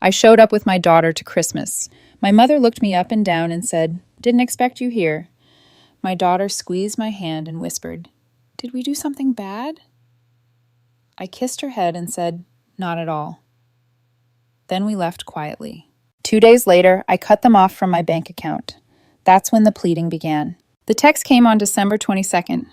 I showed up with my daughter to Christmas. My mother looked me up and down and said, "Didn't expect you here." My daughter squeezed my hand and whispered, "Did we do something bad?" I kissed her head and said, "Not at all." Then we left quietly. 2 days later, I cut them off from my bank account. That's when the pleading began. The text came on December 22nd.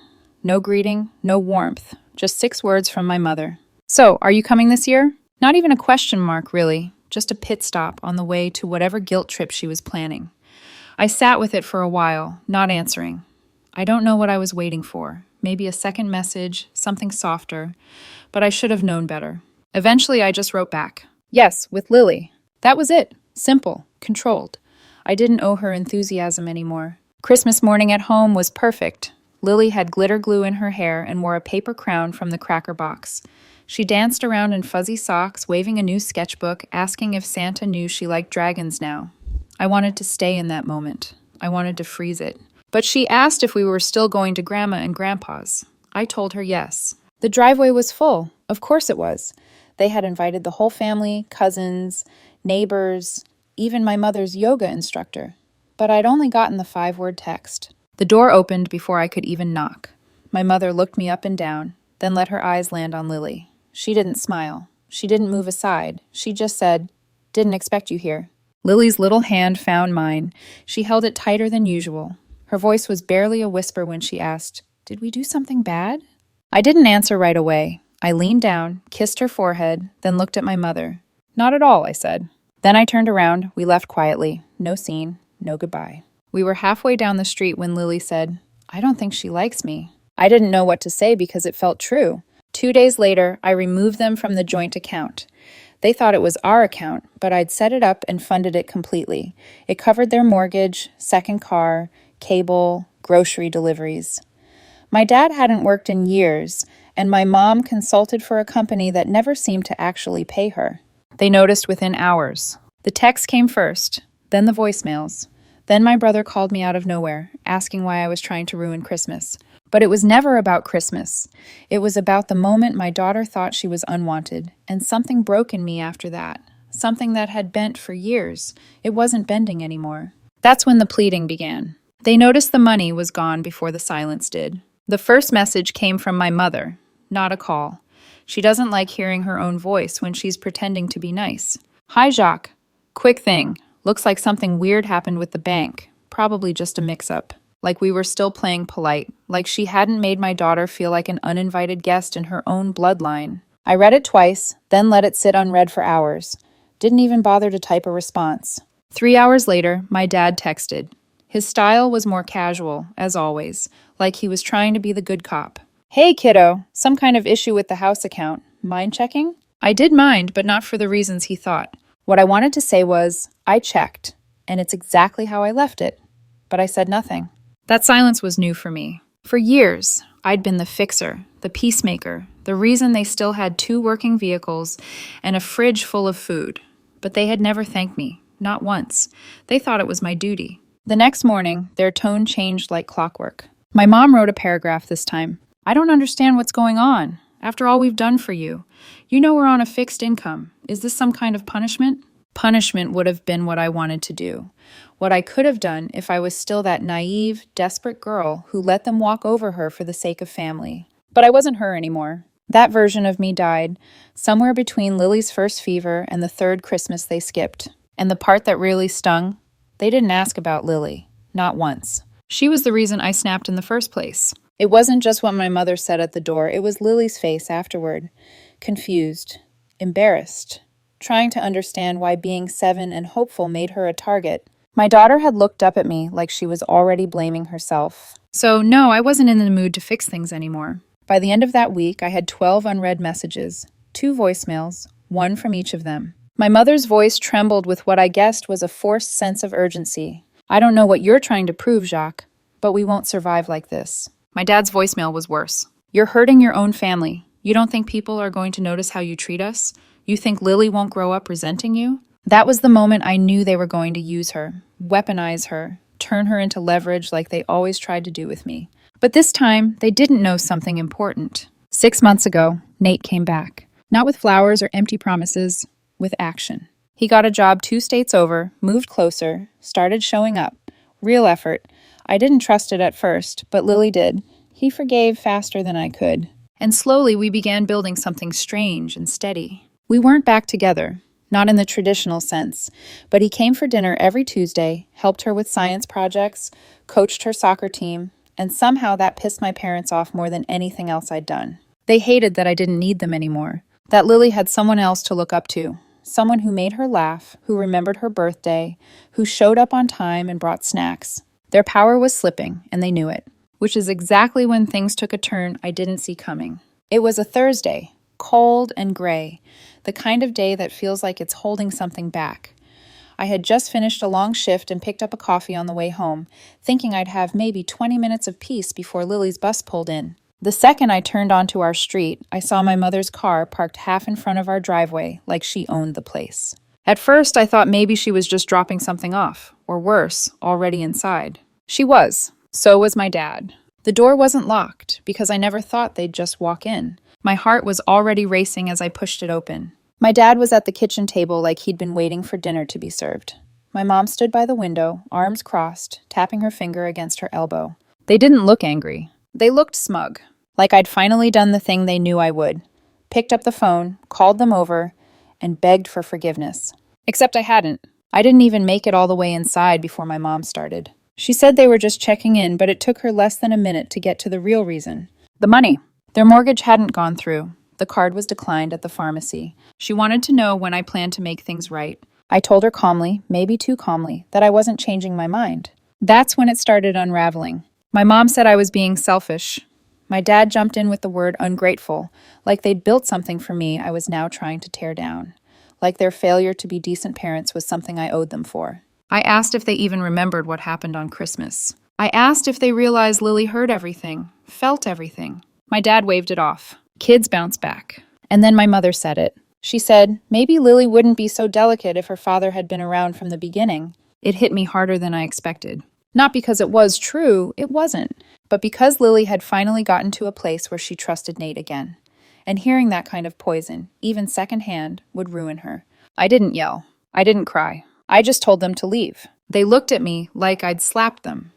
No greeting, no warmth, just 6 words from my mother. "So, are you coming this year?" Not even a question mark, really, just a pit stop on the way to whatever guilt trip she was planning. I sat with it for a while, not answering. I don't know what I was waiting for. Maybe a second message, something softer, but I should have known better. Eventually, I just wrote back. Yes, with Lily. That was it. Simple, controlled. I didn't owe her enthusiasm anymore. Christmas morning at home was perfect. Lily had glitter glue in her hair and wore a paper crown from the cracker box. She danced around in fuzzy socks, waving a new sketchbook, asking if Santa knew she liked dragons now. I wanted to stay in that moment. I wanted to freeze it. But she asked if we were still going to Grandma and Grandpa's. I told her yes. The driveway was full. Of course it was. They had invited the whole family, cousins, neighbors, even my mother's yoga instructor. But I'd only gotten the 5-word text. The door opened before I could even knock. My mother looked me up and down, then let her eyes land on Lily. She didn't smile. She didn't move aside. She just said, "Didn't expect you here." Lily's little hand found mine. She held it tighter than usual. Her voice was barely a whisper when she asked, "Did we do something bad?" I didn't answer right away. I leaned down, kissed her forehead, then looked at my mother. "Not at all," I said. Then I turned around. We left quietly. No scene, no goodbye. We were halfway down the street when Lily said, "I don't think she likes me." I didn't know what to say because it felt true. 2 days later, I removed them from the joint account. They thought it was our account, but I'd set it up and funded it completely. It covered their mortgage, second car, cable, grocery deliveries. My dad hadn't worked in years, and my mom consulted for a company that never seemed to actually pay her. They noticed within hours. The text came first, then the voicemails. Then my brother called me out of nowhere, asking why I was trying to ruin Christmas. But it was never about Christmas. It was about the moment my daughter thought she was unwanted, and something broke in me after that. Something that had bent for years. It wasn't bending anymore. That's when the pleading began. They noticed the money was gone before the silence did. The first message came from my mother, not a call. She doesn't like hearing her own voice when she's pretending to be nice. "Hi, Jacques. Quick thing. Looks like something weird happened with the bank. Probably just a mix-up. Like we were still playing polite. Like she hadn't made my daughter feel like an uninvited guest in her own bloodline." I read it twice, then let it sit unread for hours. Didn't even bother to type a response. 3 hours later, my dad texted. His style was more casual, as always, like he was trying to be the good cop. "Hey, kiddo, some kind of issue with the house account. Mind checking?" I did mind, but not for the reasons he thought. What I wanted to say was, I checked, and it's exactly how I left it. But I said nothing. That silence was new for me. For years, I'd been the fixer, the peacemaker, the reason they still had 2 working vehicles and a fridge full of food. But they had never thanked me, not once. They thought it was my duty. The next morning, their tone changed like clockwork. My mom wrote a paragraph this time. "I don't understand what's going on. After all we've done for you. You know we're on a fixed income. Is this some kind of punishment?" Punishment would have been what I wanted to do. What I could have done if I was still that naive, desperate girl who let them walk over her for the sake of family. But I wasn't her anymore. That version of me died, somewhere between Lily's first fever and the 3rd Christmas they skipped. And the part that really stung? They didn't ask about Lily. Not once. She was the reason I snapped in the first place. It wasn't just what my mother said at the door, it was Lily's face afterward. Confused. Embarrassed. Trying to understand why being 7 and hopeful made her a target. My daughter had looked up at me like she was already blaming herself. So no, I wasn't in the mood to fix things anymore. By the end of that week, I had 12 unread messages, 2 voicemails, 1 from each of them. My mother's voice trembled with what I guessed was a forced sense of urgency. "I don't know what you're trying to prove, Jacques, but we won't survive like this." My dad's voicemail was worse. "You're hurting your own family. You don't think people are going to notice how you treat us? You think Lily won't grow up resenting you?" That was the moment I knew they were going to use her, weaponize her, turn her into leverage like they always tried to do with me. But this time, they didn't know something important. 6 months ago, Nate came back. Not with flowers or empty promises, with action. He got a job 2 states over, moved closer, started showing up. Real effort. I didn't trust it at first, but Lily did. He forgave faster than I could. And slowly we began building something strange and steady. We weren't back together, not in the traditional sense, but he came for dinner every Tuesday, helped her with science projects, coached her soccer team, and somehow that pissed my parents off more than anything else I'd done. They hated that I didn't need them anymore, that Lily had someone else to look up to, someone who made her laugh, who remembered her birthday, who showed up on time and brought snacks. Their power was slipping, and they knew it, which is exactly when things took a turn I didn't see coming. It was a Thursday, cold and gray, the kind of day that feels like it's holding something back. I had just finished a long shift and picked up a coffee on the way home, thinking I'd have maybe 20 minutes of peace before Lily's bus pulled in. The second I turned onto our street, I saw my mother's car parked half in front of our driveway, like she owned the place. At first, I thought maybe she was just dropping something off, or worse, already inside. She was. So was my dad. The door wasn't locked, because I never thought they'd just walk in. My heart was already racing as I pushed it open. My dad was at the kitchen table like he'd been waiting for dinner to be served. My mom stood by the window, arms crossed, tapping her finger against her elbow. They didn't look angry. They looked smug, like I'd finally done the thing they knew I would. Picked up the phone, called them over, and begged for forgiveness. Except I hadn't. I didn't even make it all the way inside before my mom started. She said they were just checking in, but it took her less than a minute to get to the real reason. The money. Their mortgage hadn't gone through. The card was declined at the pharmacy. She wanted to know when I planned to make things right. I told her calmly, maybe too calmly, that I wasn't changing my mind. That's when it started unraveling. My mom said I was being selfish. My dad jumped in with the word ungrateful, like they'd built something for me I was now trying to tear down. Like their failure to be decent parents was something I owed them for. I asked if they even remembered what happened on Christmas. I asked if they realized Lily heard everything, felt everything. My dad waved it off. Kids bounce back. And then my mother said it. She said, maybe Lily wouldn't be so delicate if her father had been around from the beginning. It hit me harder than I expected. Not because it was true, it wasn't, but because Lily had finally gotten to a place where she trusted Nate again. And hearing that kind of poison, even secondhand, would ruin her. I didn't yell. I didn't cry. I just told them to leave. They looked at me like I'd slapped them,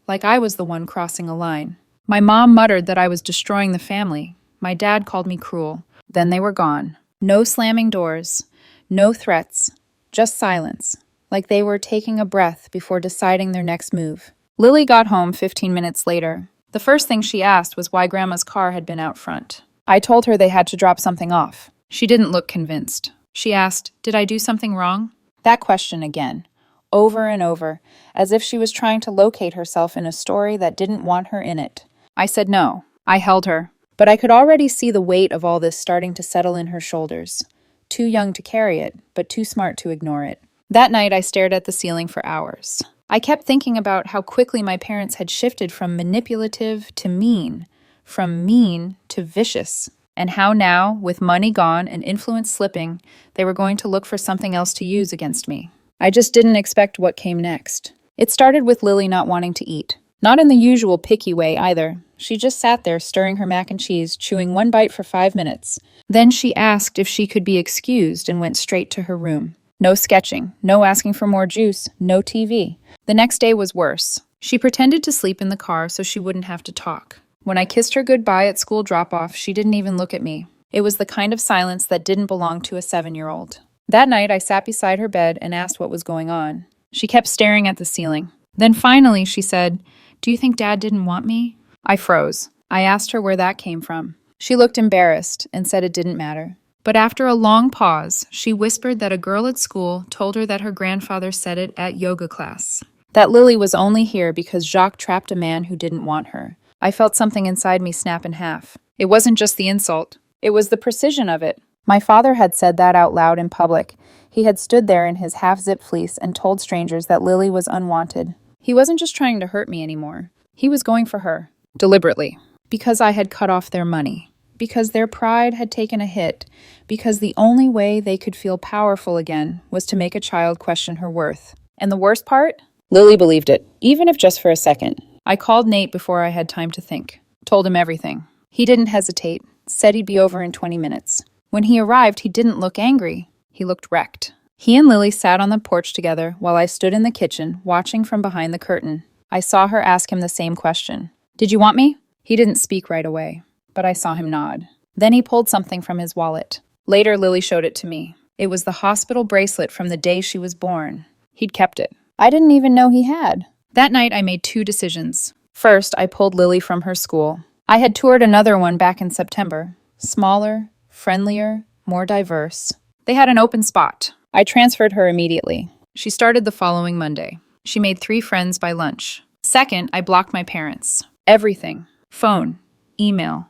like I was the one crossing a line. My mom muttered that I was destroying the family. My dad called me cruel. Then they were gone. No slamming doors, no threats, just silence, like they were taking a breath before deciding their next move. Lily got home 15 minutes later. The first thing she asked was why Grandma's car had been out front. I told her they had to drop something off. She didn't look convinced. She asked, did I do something wrong? That question again, over and over, as if she was trying to locate herself in a story that didn't want her in it. I said no. I held her. But I could already see the weight of all this starting to settle in her shoulders. Too young to carry it, but too smart to ignore it. That night, I stared at the ceiling for hours. I kept thinking about how quickly my parents had shifted from manipulative to mean, from mean to vicious, and how now, with money gone and influence slipping, they were going to look for something else to use against me. I just didn't expect what came next. It started with Lily not wanting to eat. Not in the usual picky way either. She just sat there stirring her mac and cheese, chewing one bite for 5 minutes. Then she asked if she could be excused and went straight to her room. No sketching, no asking for more juice, no TV. The next day was worse. She pretended to sleep in the car so she wouldn't have to talk. When I kissed her goodbye at school drop-off, she didn't even look at me. It was the kind of silence that didn't belong to a 7-year-old. That night, I sat beside her bed and asked what was going on. She kept staring at the ceiling. Then finally, she said, "Do you think Dad didn't want me?" I froze. I asked her where that came from. She looked embarrassed and said it didn't matter. But after a long pause, she whispered that a girl at school told her that her grandfather said it at yoga class. That Lily was only here because Jacques trapped a man who didn't want her. I felt something inside me snap in half. It wasn't just the insult. It was the precision of it. My father had said that out loud in public. He had stood there in his half-zip fleece and told strangers that Lily was unwanted. He wasn't just trying to hurt me anymore. He was going for her. Deliberately. Because I had cut off their money. Because their pride had taken a hit. Because the only way they could feel powerful again was to make a child question her worth. And the worst part? Lily believed it, even if just for a second. I called Nate before I had time to think. Told him everything. He didn't hesitate. Said he'd be over in 20 minutes. When he arrived, he didn't look angry. He looked wrecked. He and Lily sat on the porch together while I stood in the kitchen, watching from behind the curtain. I saw her ask him the same question. "Did you want me?" He didn't speak right away, but I saw him nod. Then he pulled something from his wallet. Later, Lily showed it to me. It was the hospital bracelet from the day she was born. He'd kept it. I didn't even know he had. That night, I made two decisions. First, I pulled Lily from her school. I had toured another one back in September. Smaller, friendlier, more diverse. They had an open spot. I transferred her immediately. She started the following Monday. She made 3 friends by lunch. Second, I blocked my parents. Everything. Phone, email,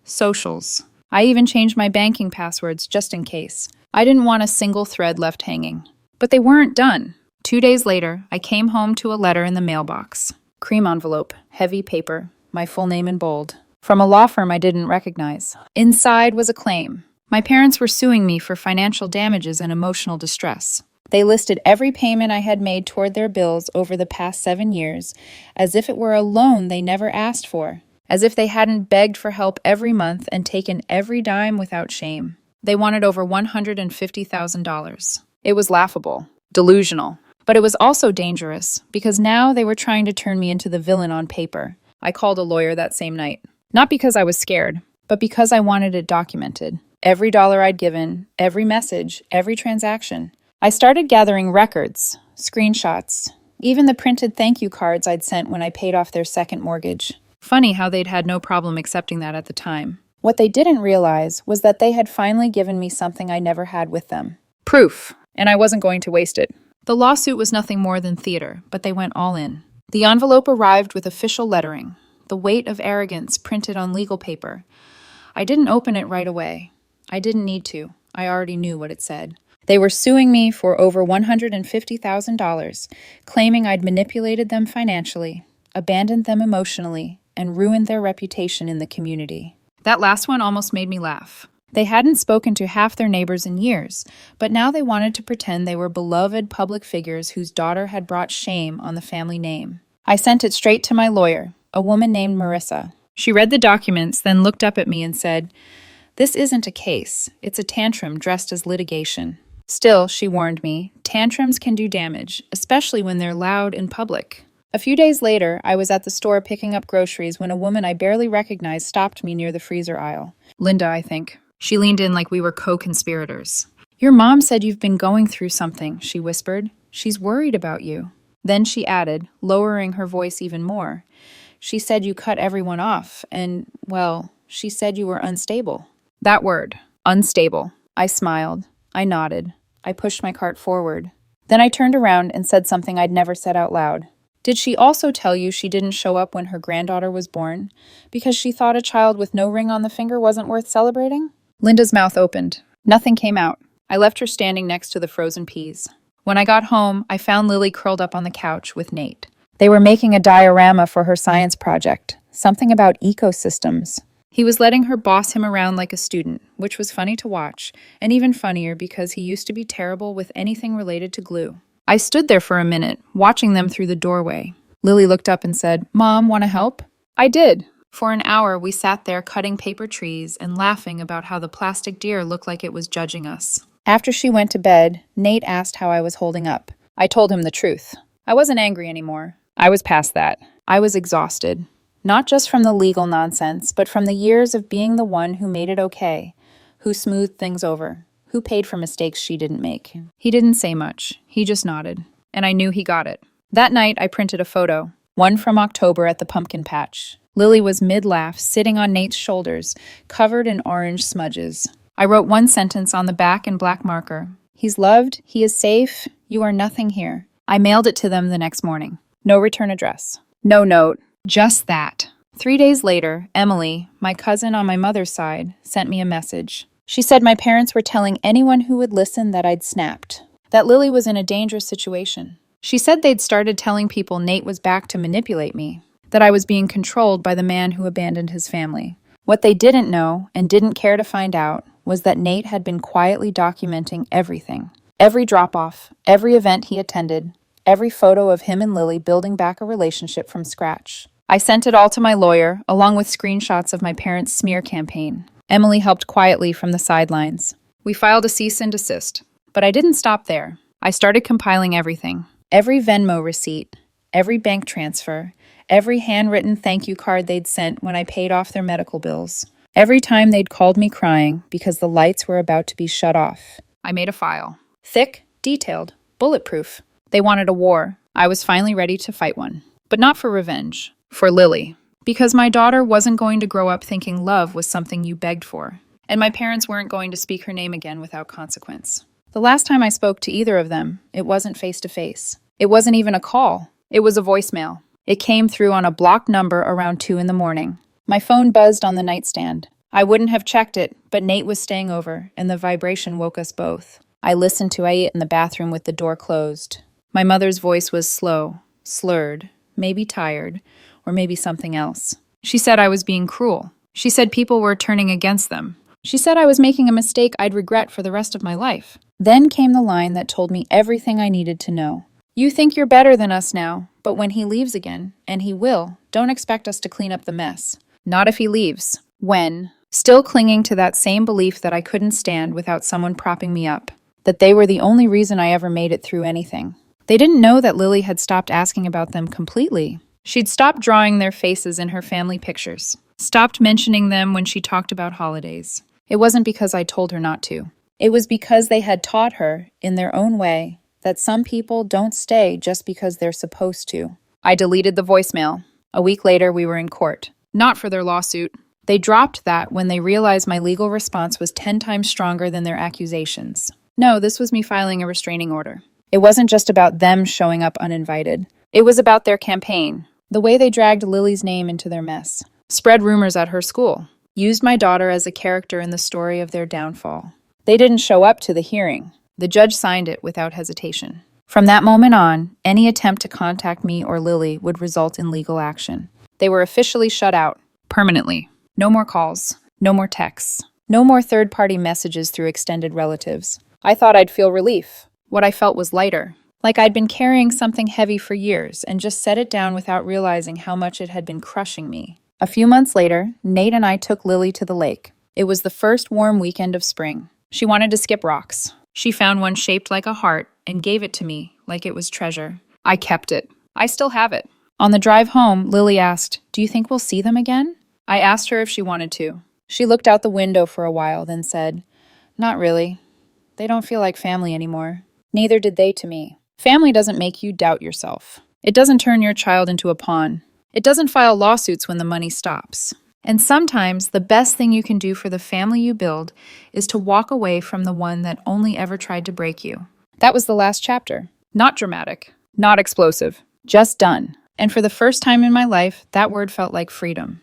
socials. I even changed my banking passwords just in case. I didn't want a single thread left hanging. But they weren't done. 2 days later, I came home to a letter in the mailbox. Cream envelope, heavy paper, my full name in bold. From a law firm I didn't recognize. Inside was a claim. My parents were suing me for financial damages and emotional distress. They listed every payment I had made toward their bills over the past 7 years, as if it were a loan they never asked for, as if they hadn't begged for help every month and taken every dime without shame. They wanted over $150,000. It was laughable, delusional, but it was also dangerous, because now they were trying to turn me into the villain on paper. I called a lawyer that same night. Not because I was scared, but because I wanted it documented. Every dollar I'd given, every message, every transaction. I started gathering records, screenshots, even the printed thank you cards I'd sent when I paid off their second mortgage. Funny how they'd had no problem accepting that at the time. What they didn't realize was that they had finally given me something I never had with them. Proof, and I wasn't going to waste it. The lawsuit was nothing more than theater, but they went all in. The envelope arrived with official lettering, the weight of arrogance printed on legal paper. I didn't open it right away. I didn't need to. I already knew what it said. They were suing me for over $150,000, claiming I'd manipulated them financially, abandoned them emotionally, and ruined their reputation in the community. That last one almost made me laugh. They hadn't spoken to half their neighbors in years, but now they wanted to pretend they were beloved public figures whose daughter had brought shame on the family name. I sent it straight to my lawyer, a woman named Marissa. She read the documents, then looked up at me and said, "This isn't a case. It's a tantrum dressed as litigation." Still, she warned me, tantrums can do damage, especially when they're loud in public. A few days later, I was at the store picking up groceries when a woman I barely recognized stopped me near the freezer aisle. Linda, I think. She leaned in like we were co-conspirators. "Your mom said you've been going through something," she whispered. "She's worried about you." Then she added, lowering her voice even more, "She said you cut everyone off, and, well, she said you were unstable." That word, unstable. I smiled. I nodded. I pushed my cart forward. Then I turned around and said something I'd never said out loud. "Did she also tell you she didn't show up when her granddaughter was born because she thought a child with no ring on the finger wasn't worth celebrating?" Linda's mouth opened. Nothing came out. I left her standing next to the frozen peas. When I got home, I found Lily curled up on the couch with Nate. They were making a diorama for her science project, something about ecosystems. He was letting her boss him around like a student, which was funny to watch, and even funnier because he used to be terrible with anything related to glue. I stood there for a minute, watching them through the doorway. Lily looked up and said, "Mom, want to help?" I did. For an hour, we sat there cutting paper trees and laughing about how the plastic deer looked like it was judging us. After she went to bed, Nate asked how I was holding up. I told him the truth. I wasn't angry anymore. I was past that. I was exhausted. Not just from the legal nonsense, but from the years of being the one who made it okay, who smoothed things over, who paid for mistakes she didn't make. He didn't say much. He just nodded. And I knew he got it. That night, I printed a photo, one from October at the pumpkin patch. Lily was mid-laugh, sitting on Nate's shoulders, covered in orange smudges. I wrote one sentence on the back in black marker. "He's loved, he is safe, you are nothing here." I mailed it to them the next morning. No return address. No note. Just that. 3 days later, Emily, my cousin on my mother's side, sent me a message. She said my parents were telling anyone who would listen that I'd snapped, that Lily was in a dangerous situation. She said they'd started telling people Nate was back to manipulate me, that I was being controlled by the man who abandoned his family. What they didn't know, and didn't care to find out, was that Nate had been quietly documenting everything. Every drop-off, every event he attended, every photo of him and Lily building back a relationship from scratch. I sent it all to my lawyer, along with screenshots of my parents' smear campaign. Emily helped quietly from the sidelines. We filed a cease and desist. But I didn't stop there. I started compiling everything. Every Venmo receipt, every bank transfer, every handwritten thank you card they'd sent when I paid off their medical bills. Every time they'd called me crying because the lights were about to be shut off. I made a file. Thick, detailed, bulletproof. They wanted a war. I was finally ready to fight one. But not for revenge. For Lily. Because my daughter wasn't going to grow up thinking love was something you begged for. And my parents weren't going to speak her name again without consequence. The last time I spoke to either of them, it wasn't face-to-face. It wasn't even a call. It was a voicemail. It came through on a blocked number around 2 in the morning. My phone buzzed on the nightstand. I wouldn't have checked it, but Nate was staying over, and the vibration woke us both. I listened to it in the bathroom with the door closed. My mother's voice was slow, slurred, maybe tired, or maybe something else. She said I was being cruel. She said people were turning against them. She said I was making a mistake I'd regret for the rest of my life. Then came the line that told me everything I needed to know. You think you're better than us now, but when he leaves again, and he will, don't expect us to clean up the mess. Not if he leaves. When? Still clinging to that same belief that I couldn't stand without someone propping me up. That they were the only reason I ever made it through anything. They didn't know that Lily had stopped asking about them completely. She'd stopped drawing their faces in her family pictures. Stopped mentioning them when she talked about holidays. It wasn't because I told her not to. It was because they had taught her, in their own way, that some people don't stay just because they're supposed to. I deleted the voicemail. A week later, we were in court. Not for their lawsuit. They dropped that when they realized my legal response was 10 times stronger than their accusations. No, this was me filing a restraining order. It wasn't just about them showing up uninvited. It was about their campaign, the way they dragged Lily's name into their mess, spread rumors at her school, used my daughter as a character in the story of their downfall. They didn't show up to the hearing. The judge signed it without hesitation. From that moment on, any attempt to contact me or Lily would result in legal action. They were officially shut out, permanently. No more calls, no more texts, no more third-party messages through extended relatives. I thought I'd feel relief. What I felt was lighter, like I'd been carrying something heavy for years and just set it down without realizing how much it had been crushing me. A few months later, Nate and I took Lily to the lake. It was the first warm weekend of spring. She wanted to skip rocks. She found one shaped like a heart and gave it to me like it was treasure. I kept it. I still have it. On the drive home, Lily asked, "Do you think we'll see them again?" I asked her if she wanted to. She looked out the window for a while, then said, "Not really. They don't feel like family anymore. Neither did they to me." Family doesn't make you doubt yourself. It doesn't turn your child into a pawn. It doesn't file lawsuits when the money stops. And sometimes the best thing you can do for the family you build is to walk away from the one that only ever tried to break you. That was the last chapter. Not dramatic, not explosive, just done. And for the first time in my life, that word felt like freedom.